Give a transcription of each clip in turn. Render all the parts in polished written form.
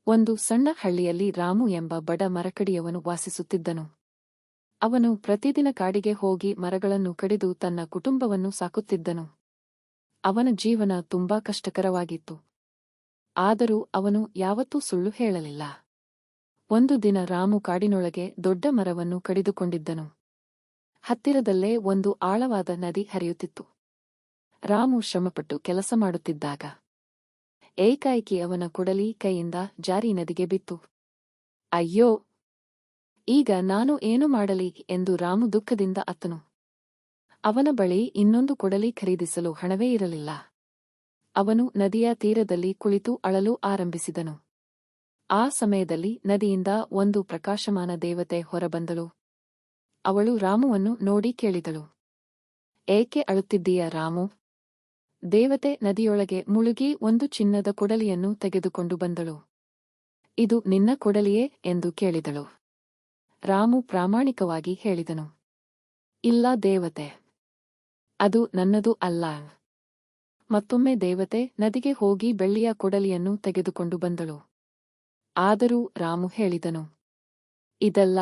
ಒಂದು ಸಣ್ಣ ಹಳ್ಳಿಯಲ್ಲಿ ರಾಮು ಎಂಬ ಬಡ ಮರಕಡಿಯವನು ವಾಸಿಸುತ್ತಿದ್ದನು. ಅವನು ಪ್ರತಿದಿನ ಕಾಡಿಗೆ ಹೋಗಿ ಮರಗಳನ್ನು ಕಡಿದು ತನ್ನ ಕುಟುಂಬವನ್ನು ಸಾಕುತ್ತಿದ್ದನು. ಅವನ ಜೀವನ ತುಂಬಾ ಕಷ್ಟಕರವಾಗಿತ್ತು. ಆದರೂ ಅವನು ಯಾವತ್ತೂ ಸುಳ್ಳು ಹೇಳಲಿಲ್ಲ. ಒಂದು ದಿನ ರಾಮು ಕಾಡಿನೊಳಗೆ ದೊಡ್ಡ ಮರವನ್ನು ಕಡಿದುಕೊಂಡಿದ್ದನು. ಹತ್ತಿರದಲ್ಲೇ ಒಂದು ಆಳವಾದ ನದಿ ಹರಿಯುತ್ತಿತ್ತು. ರಾಮು ಶ್ರಮಪಟ್ಟು ಕೆಲಸ ಮಾಡುತ್ತಿದ್ದಾಗ ಏಕಾಏಕಿ ಅವನ ಕೊಡಲಿ ಕೈಯಿಂದ ಜಾರಿ ನದಿಗೆ ಬಿತ್ತು. ಅಯ್ಯೋ, ಈಗ ನಾನು ಏನು ಮಾಡಲಿ ಎಂದು ರಾಮು ದುಃಖದಿಂದ ಅತ್ತನು. ಅವನ ಬಳಿ ಇನ್ನೊಂದು ಕೊಡಲಿ ಖರೀದಿಸಲು ಹಣವೇ ಇರಲಿಲ್ಲ. ಅವನು ನದಿಯ ತೀರದಲ್ಲಿ ಕುಳಿತು ಅಳಲು ಆರಂಭಿಸಿದನು. ಆ ಸಮಯದಲ್ಲಿ ನದಿಯಿಂದ ಒಂದು ಪ್ರಕಾಶಮಾನ ದೇವತೆ ಹೊರಬಂದಳು. ಅವಳು ರಾಮುವನ್ನು ನೋಡಿ ಕೇಳಿದಳು, ಏಕೆ ಅಳುತ್ತಿದ್ದೀಯ ರಾಮು? ದೇವತೆ ನದಿಯೊಳಗೆ ಮುಳುಗಿ ಒಂದು ಚಿನ್ನದ ಕೊಡಲಿಯನ್ನು ತೆಗೆದುಕೊಂಡು ಬಂದಳು. ಇದು ನಿನ್ನ ಕೊಡಲಿಯೇ ಎಂದು ಕೇಳಿದಳು. ರಾಮು ಪ್ರಾಮಾಣಿಕವಾಗಿ ಹೇಳಿದನು, ಇಲ್ಲ ದೇವತೆ, ಅದು ನನ್ನದು ಅಲ್ಲ. ಮತ್ತೊಮ್ಮೆ ದೇವತೆ ನದಿಗೆ ಹೋಗಿ ಬೆಳ್ಳಿಯ ಕೊಡಲಿಯನ್ನು ತೆಗೆದುಕೊಂಡು ಬಂದಳು. ಆದರೂ ರಾಮು ಹೇಳಿದನು, ಇದಲ್ಲ,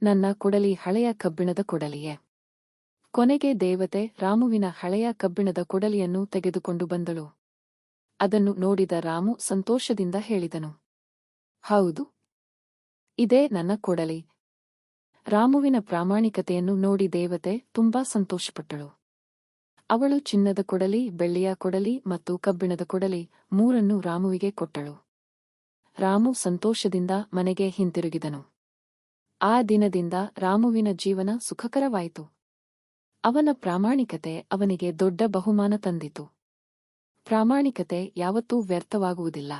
ನನ್ನ ಕೊಡಲಿ ಹಳೆಯ ಕಬ್ಬಿಣದ ಕೊಡಲಿಯೇ. ಕೊನೆಗೆ ದೇವತೆ ರಾಮುವಿನ ಹಳೆಯ ಕಬ್ಬಿಣದ ಕೊಡಲಿಯನ್ನು ತೆಗೆದುಕೊಂಡು ಬಂದಳು. ಅದನ್ನು ನೋಡಿದ ರಾಮು ಸಂತೋಷದಿಂದ ಹೇಳಿದನು, ಹೌದು, ಇದೇ ನನ್ನ ಕೊಡಲಿ. ರಾಮುವಿನ ಪ್ರಾಮಾಣಿಕತೆಯನ್ನು ನೋಡಿ ದೇವತೆ ತುಂಬಾ ಸಂತೋಷಪಟ್ಟಳು. ಅವಳು ಚಿನ್ನದ ಕೊಡಲಿ, ಬೆಳ್ಳಿಯ ಕೊಡಲಿ ಮತ್ತು ಕಬ್ಬಿಣದ ಕೊಡಲಿ ಮೂರನ್ನೂ ರಾಮುವಿಗೆ ಕೊಟ್ಟಳು. ರಾಮು ಸಂತೋಷದಿಂದ ಮನೆಗೆ ಹಿಂತಿರುಗಿದನು. ಆ ದಿನದಿಂದ ರಾಮುವಿನ ಜೀವನ ಸುಖಕರವಾಯಿತು. ಅವನ ಪ್ರಾಮಾಣಿಕತೆ ಅವನಿಗೆ ದೊಡ್ಡ ಬಹುಮಾನ ತಂದಿತು. ಪ್ರಾಮಾಣಿಕತೆ ಯಾವತ್ತೂ ವ್ಯರ್ಥವಾಗುವುದಿಲ್ಲ.